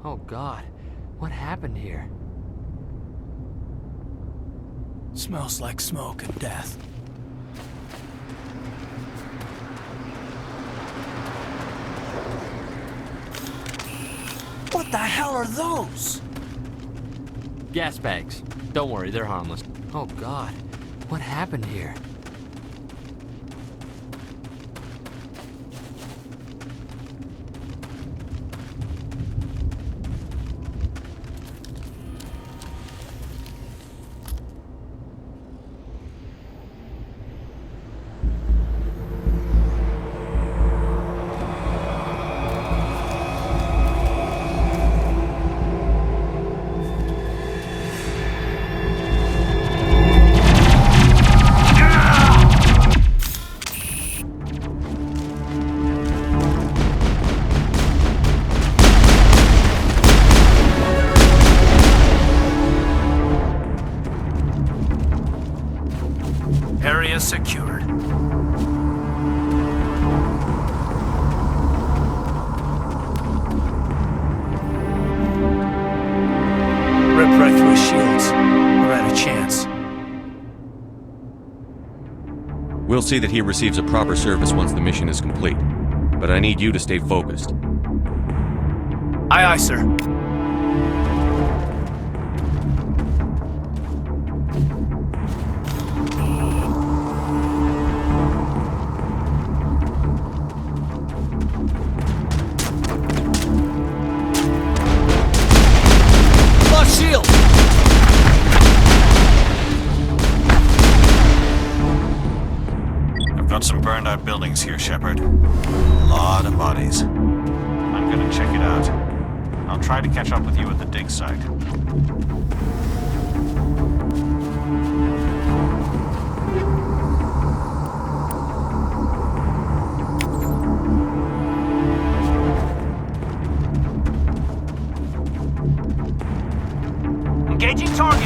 Oh God, what happened here? Smells like smoke and death. What the hell are those? Gas bags. Don't worry, they're harmless. Oh God, what happened here? Area secured. Rip right through his shields. We're at a chance. We'll see that he receives a proper service once the mission is complete. But I need you to stay focused. Aye, aye, sir. Shield! I've got some burned out buildings here, Shepard. A lot of bodies. I'm gonna check it out. I'll try to catch up with you at the dig site. Engaging target.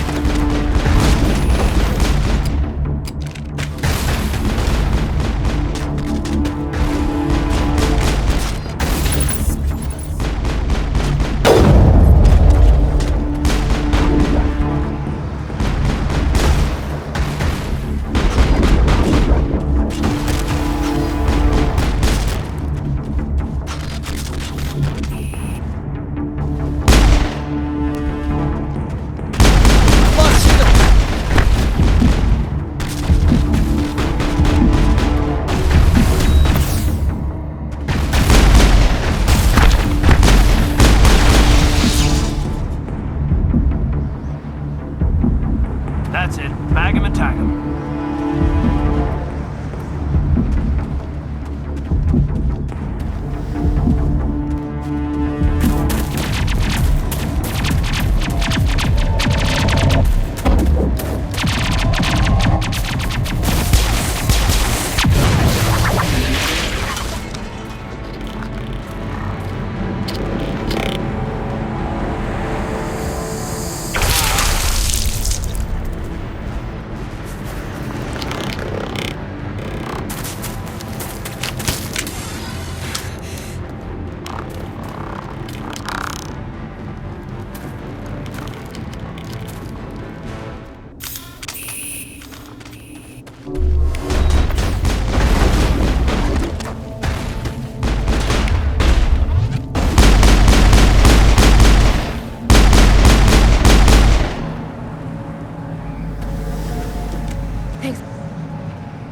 That's it. Bag him and tag him.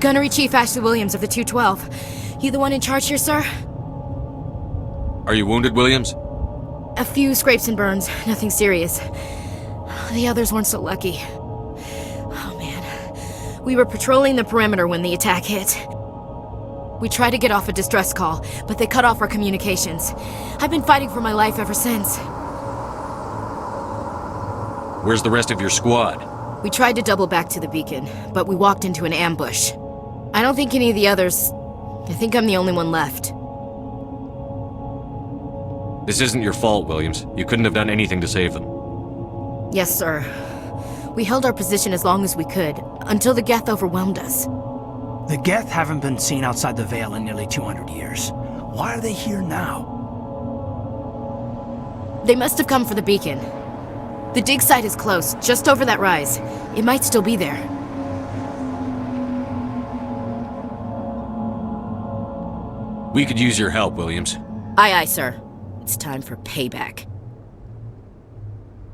Gunnery Chief Ashley Williams of the 212. You the one in charge here, sir? Are you wounded, Williams? A few scrapes and burns, nothing serious. The others weren't so lucky. Oh man. We were patrolling the perimeter when the attack hit. We tried to get off a distress call, but they cut off our communications. I've been fighting for my life ever since. Where's the rest of your squad? We tried to double back to the beacon, but we walked into an ambush. I don't think any of the others... I think I'm the only one left. This isn't your fault, Williams. You couldn't have done anything to save them. Yes, sir. We held our position as long as we could, until the Geth overwhelmed us. The Geth haven't been seen outside the Veil in nearly 200 years. Why are they here now? They must have come for the beacon. The dig site is close, just over that rise. It might still be there. We could use your help, Williams. Aye, aye, sir. It's time for payback.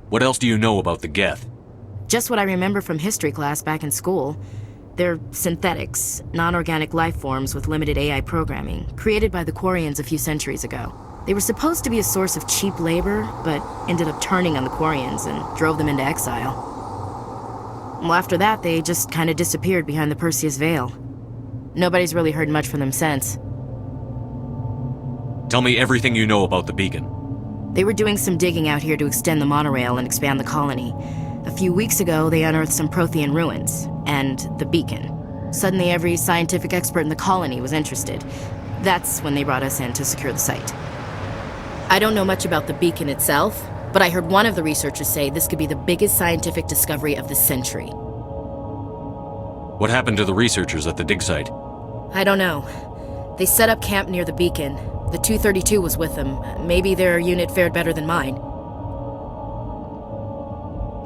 What else do you know about the Geth? Just what I remember from history class back in school. They're synthetics, non-organic life forms with limited AI programming, created by the Quarians a few centuries ago. They were supposed to be a source of cheap labor, but ended up turning on the Quarians and drove them into exile. Well, after that, they just kind of disappeared behind the Perseus Veil. Nobody's really heard much from them since. Tell me everything you know about the beacon. They were doing some digging out here to extend the monorail and expand the colony. A few weeks ago, they unearthed some Prothean ruins, and the beacon. Suddenly, every scientific expert in the colony was interested. That's when they brought us in to secure the site. I don't know much about the beacon itself, but I heard one of the researchers say this could be the biggest scientific discovery of the century. What happened to the researchers at the dig site? I don't know. They set up camp near the beacon. The 232 was with them. Maybe their unit fared better than mine.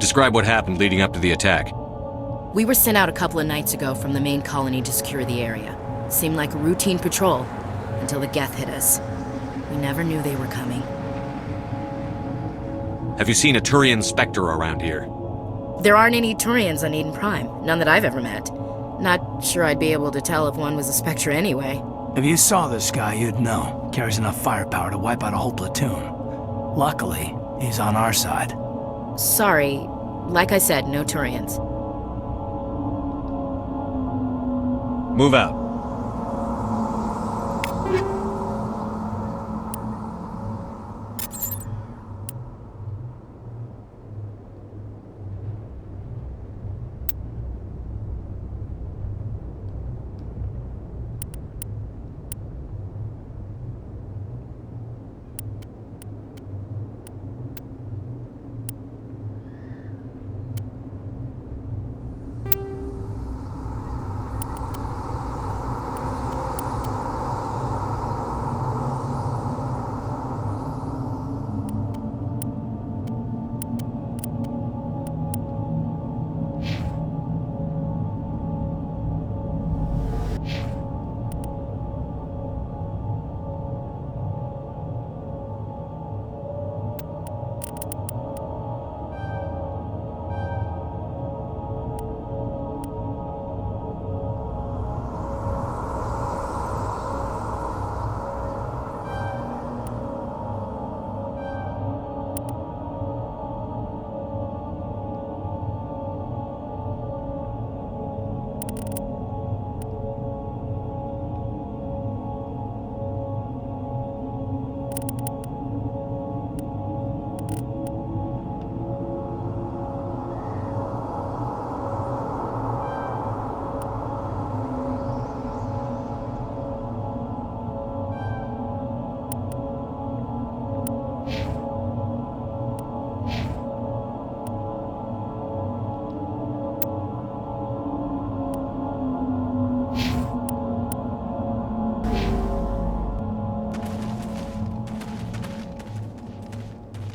Describe what happened leading up to the attack. We were sent out a couple of nights ago from the main colony to secure the area. Seemed like a routine patrol, until the Geth hit us. We never knew they were coming. Have you seen a Turian Spectre around here? There aren't any Turians on Eden Prime. None that I've ever met. Not sure I'd be able to tell if one was a Spectre anyway. If you saw this guy, you'd know. Carries enough firepower to wipe out a whole platoon. Luckily, he's on our side. Sorry. Like I said, no Turians. Move out.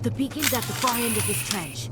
The beacon's at the far end of this trench.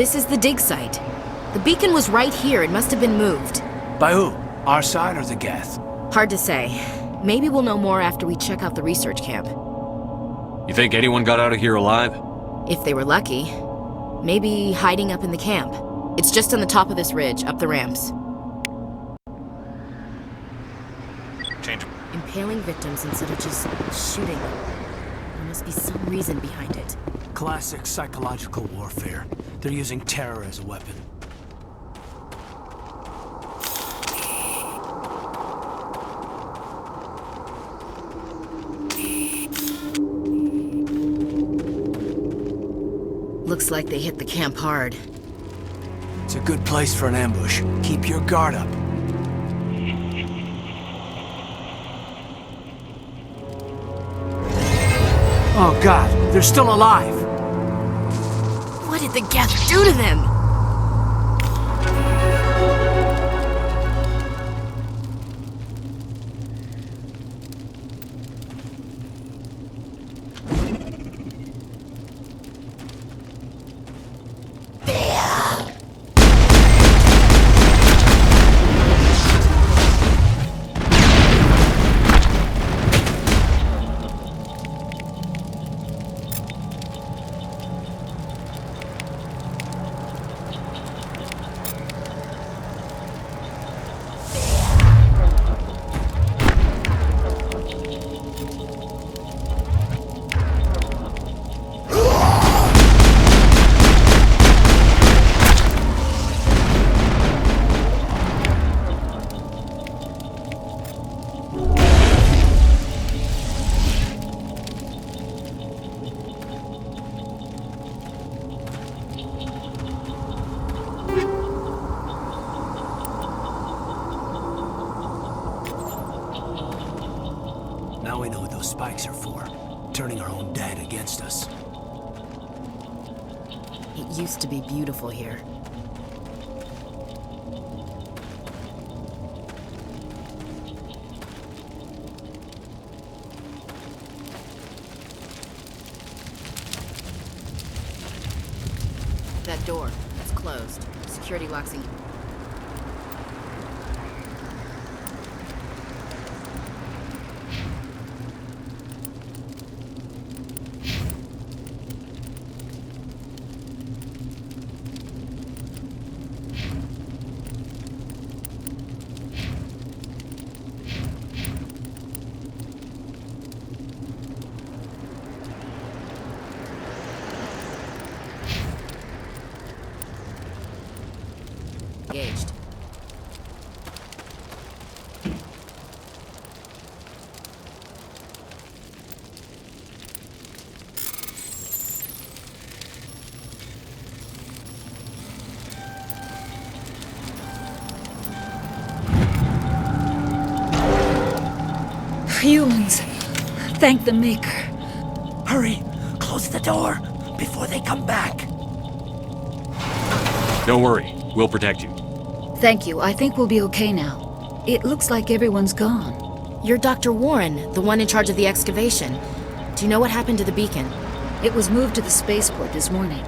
This is the dig site. The beacon was right here. It must have been moved. By who? Our side or the Geth? Hard to say. Maybe we'll know more after we check out the research camp. You think anyone got out of here alive? If they were lucky. Maybe hiding up in the camp. It's just on the top of this ridge, up the ramps. Change. Impaling victims instead of just shooting them. There must be some reason behind it. Classic psychological warfare. They're using terror as a weapon. Looks like they hit the camp hard. It's a good place for an ambush. Keep your guard up. Oh God, they're still alive! What did the Geth do to them? Now we know what those spikes are for. Turning our own dead against us. It used to be beautiful here. That door, it's closed. Security locks in. Engaged. Humans. Thank the Maker. Hurry! Close the door before they come back! Don't worry. We'll protect you. Thank you. I think we'll be okay now. It looks like everyone's gone. You're Dr. Warren, the one in charge of the excavation. Do you know what happened to the beacon? It was moved to the spaceport this morning.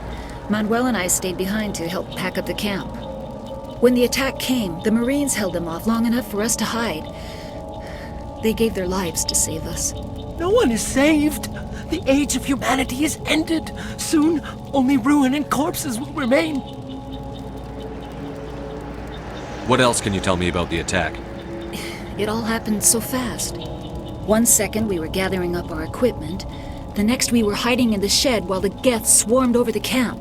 Manuel and I stayed behind to help pack up the camp. When the attack came, the Marines held them off long enough for us to hide. They gave their lives to save us. No one is saved. The age of humanity is ended. Soon, only ruin and corpses will remain. What else can you tell me about the attack? It all happened so fast. 1 second we were gathering up our equipment. The next we were hiding in the shed while the Geth swarmed over the camp.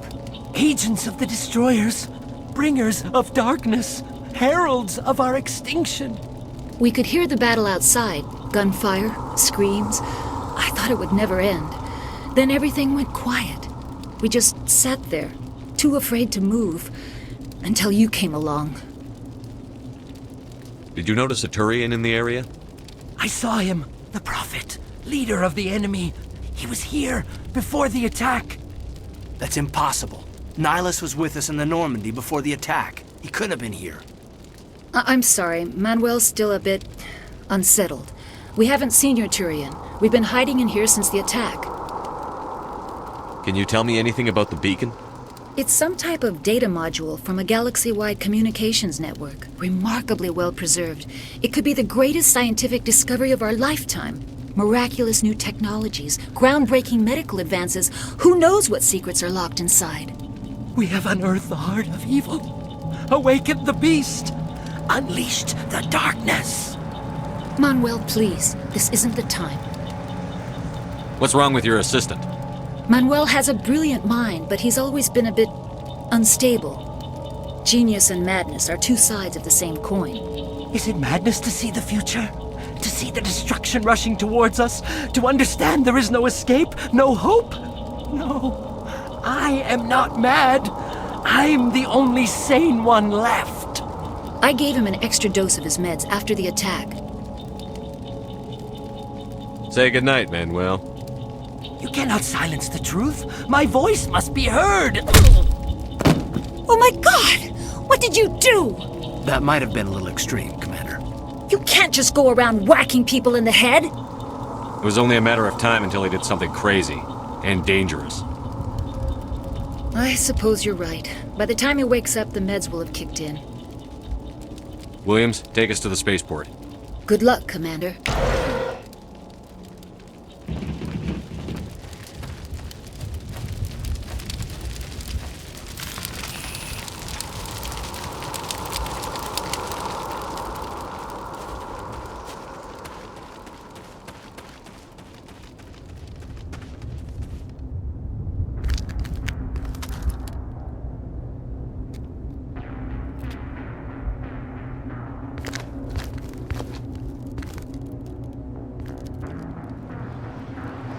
Agents of the destroyers, bringers of darkness, heralds of our extinction. We could hear the battle outside. Gunfire, screams. I thought it would never end. Then everything went quiet. We just sat there, too afraid to move, until you came along. Did you notice a Turian in the area? I saw him, the Prophet, leader of the enemy. He was here before the attack. That's impossible. Nihilus was with us in the Normandy before the attack. He couldn't have been here. I'm sorry, Manuel's still a bit unsettled. We haven't seen your Turian. We've been hiding in here since the attack. Can you tell me anything about the beacon? It's some type of data module from a galaxy-wide communications network. Remarkably well preserved. It could be the greatest scientific discovery of our lifetime. Miraculous new technologies, groundbreaking medical advances. Who knows what secrets are locked inside? We have unearthed the heart of evil, awakened the beast, unleashed the darkness. Manuel, please. This isn't the time. What's wrong with your assistant? Manuel has a brilliant mind, but he's always been a bit unstable. Genius and madness are two sides of the same coin. Is it madness to see the future? To see the destruction rushing towards us? To understand there is no escape? No hope? No. I am not mad. I'm the only sane one left. I gave him an extra dose of his meds after the attack. Say goodnight, Manuel. You cannot silence the truth. My voice must be heard. Oh my god! What did you do? That might have been a little extreme, Commander. You can't just go around whacking people in the head! It was only a matter of time until he did something crazy and dangerous. I suppose you're right. By the time he wakes up, the meds will have kicked in. Williams, take us to the spaceport. Good luck, Commander.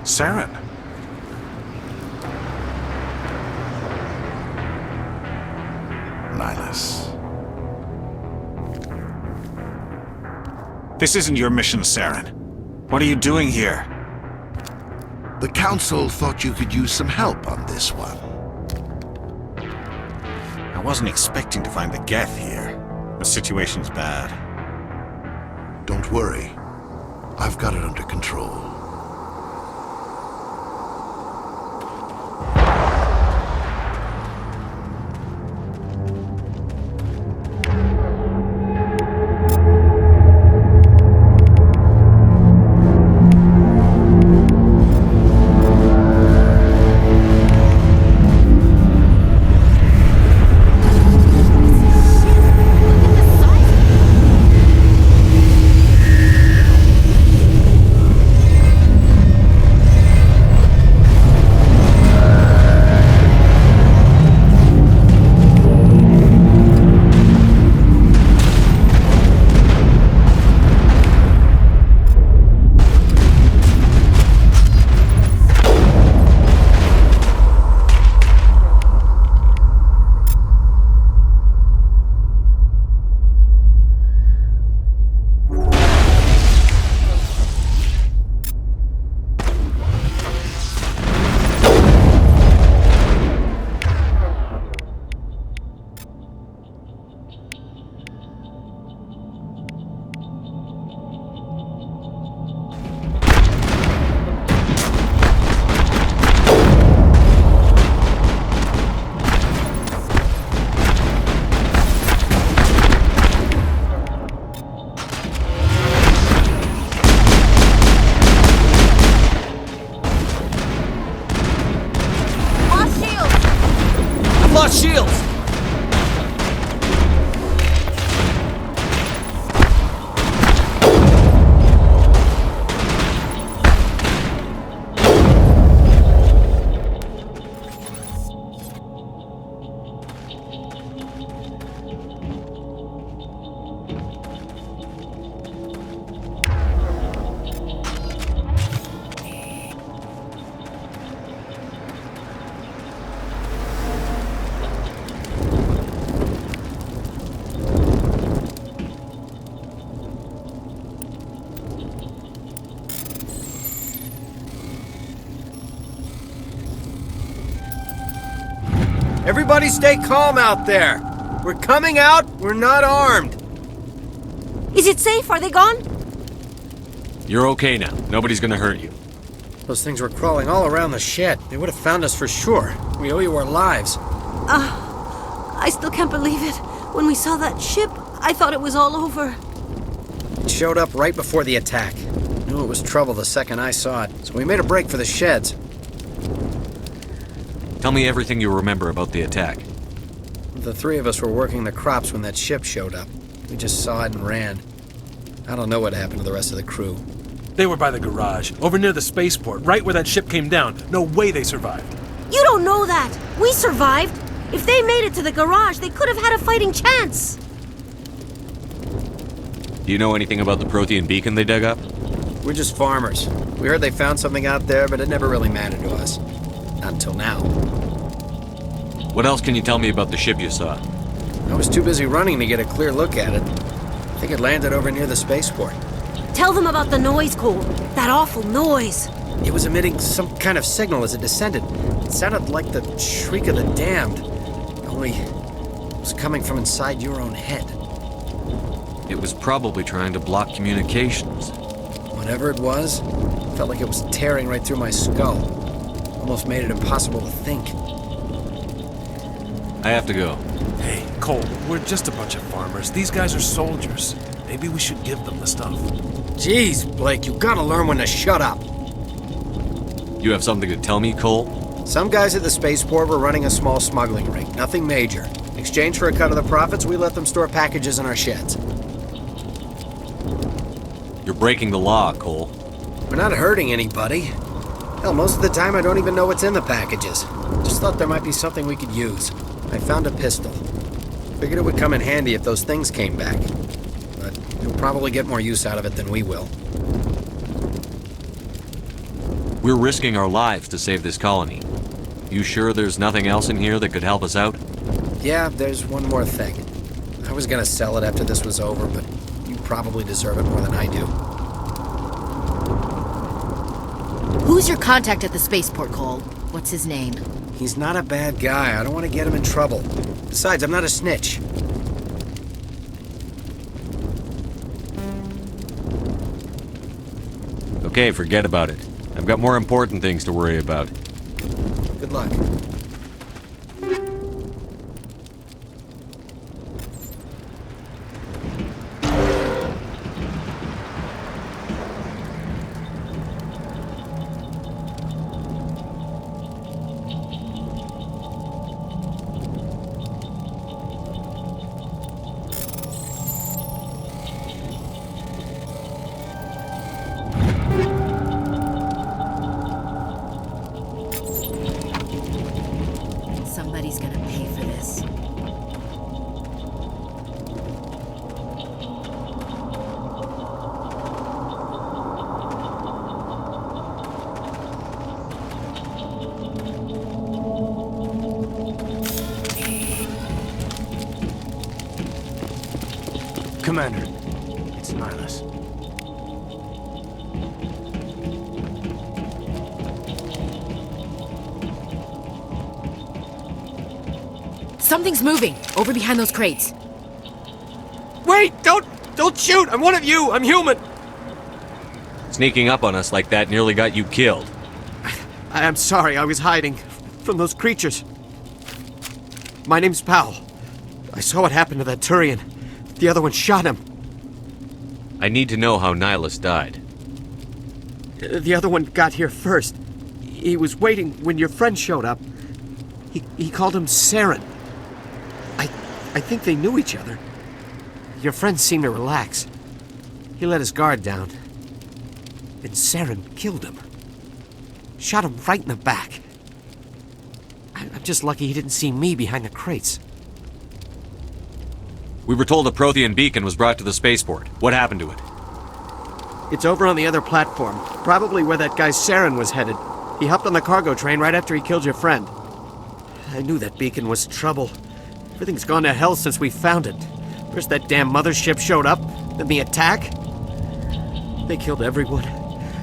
Saren. Nihilus. This isn't your mission, Saren. What are you doing here? The Council thought you could use some help on this one. I wasn't expecting to find the Geth here. The situation's bad. Don't worry. I've got it under control. Lost shields! Everybody stay calm out there. We're coming out, we're not armed. Is it safe? Are they gone? You're okay now. Nobody's gonna hurt you. Those things were crawling all around the shed. They would have found us for sure. We owe you our lives. I still can't believe it. When we saw that ship, I thought it was all over. It showed up right before the attack. Knew it was trouble the second I saw it, so we made a break for the sheds. Tell me everything you remember about the attack. The three of us were working the crops when that ship showed up. We just saw it and ran. I don't know what happened to the rest of the crew. They were by the garage, over near the spaceport, right where that ship came down. No way they survived. You don't know that. We survived. If they made it to the garage, they could have had a fighting chance. Do you know anything about the Prothean beacon they dug up? We're just farmers. We heard they found something out there, but it never really mattered to us. Not until now. What else can you tell me about the ship you saw? I was too busy running to get a clear look at it. I think it landed over near the spaceport. Tell them about the noise, Cole. That awful noise. It was emitting some kind of signal as it descended. It sounded like the shriek of the damned. Only it was coming from inside your own head. It was probably trying to block communications. Whatever it was, felt like it was tearing right through my skull. Almost made it impossible to think. I have to go. Hey, Cole, we're just a bunch of farmers. These guys are soldiers. Maybe we should give them the stuff. Jeez, Blake, you gotta learn when to shut up. You have something to tell me, Cole? Some guys at the spaceport were running a small smuggling ring, nothing major. In exchange for a cut of the profits, we let them store packages in our sheds. You're breaking the law, Cole. We're not hurting anybody. Hell, most of the time I don't even know what's in the packages. Just thought there might be something we could use. I found a pistol. Figured it would come in handy if those things came back. But you'll probably get more use out of it than we will. We're risking our lives to save this colony. You sure there's nothing else in here that could help us out? Yeah, there's one more thing. I was gonna sell it after this was over, but you probably deserve it more than I do. Who's your contact at the spaceport, Cole? What's his name? He's not a bad guy. I don't want to get him in trouble. Besides, I'm not a snitch. Okay, forget about it. I've got more important things to worry about. Good luck. Somebody's gonna pay for this. Commander, it's Nihilus. Something's moving, over behind those crates. Wait! Don't shoot! I'm one of you! I'm human! Sneaking up on us like that nearly got you killed. I'm sorry, I was hiding from those creatures. My name's Powell. I saw what happened to that Turian. The other one shot him. I need to know how Nihilus died. The other one got here first. He was waiting when your friend showed up. He called him Saren. I think they knew each other. Your friend seemed to relax. He let his guard down. And Saren killed him. Shot him right in the back. I'm just lucky he didn't see me behind the crates. We were told a Prothean beacon was brought to the spaceport. What happened to it? It's over on the other platform. Probably where that guy Saren was headed. He hopped on the cargo train right after he killed your friend. I knew that beacon was trouble. Everything's gone to hell since we found it. First that damn mothership showed up, then the attack. They killed everyone.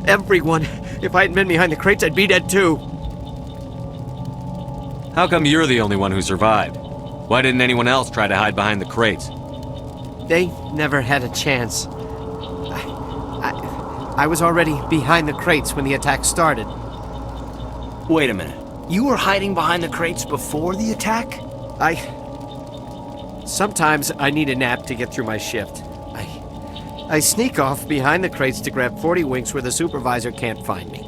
Everyone. If I hadn't been behind the crates, I'd be dead too. How come you're the only one who survived? Why didn't anyone else try to hide behind the crates? They never had a chance. I was already behind the crates when the attack started. Wait a minute. You were hiding behind the crates before the attack? Sometimes I need a nap to get through my shift. I sneak off behind the crates to grab 40 winks where the supervisor can't find me.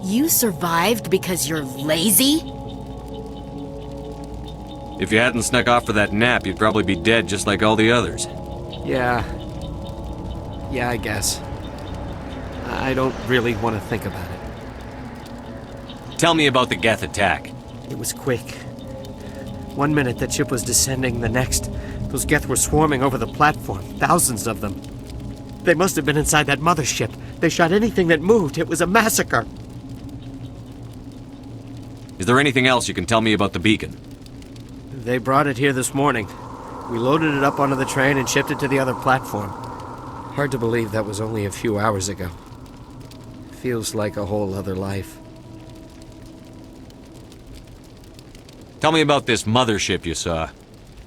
You survived because you're lazy? If you hadn't snuck off for that nap, you'd probably be dead just like all the others. Yeah, I guess. I don't really want to think about it. Tell me about the Geth attack. It was quick. 1 minute that ship was descending, the next, those Geth were swarming over the platform, thousands of them. They must have been inside that mothership. They shot anything that moved. It was a massacre. Is there anything else you can tell me about the beacon? They brought it here this morning. We loaded it up onto the train and shipped it to the other platform. Hard to believe that was only a few hours ago. Feels like a whole other life. Tell me about this mothership you saw.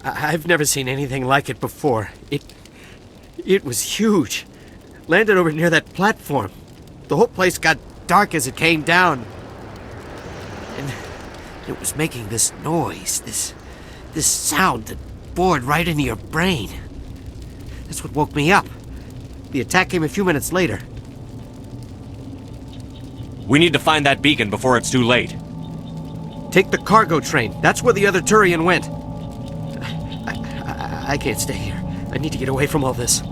I've never seen anything like it before. It was huge. Landed over near that platform. The whole place got dark as it came down. And it was making this noise, this sound that bored right into your brain. That's what woke me up. The attack came a few minutes later. We need to find that beacon before it's too late. Take the cargo train. That's where the other Turian went. I can't stay here. I need to get away from all this.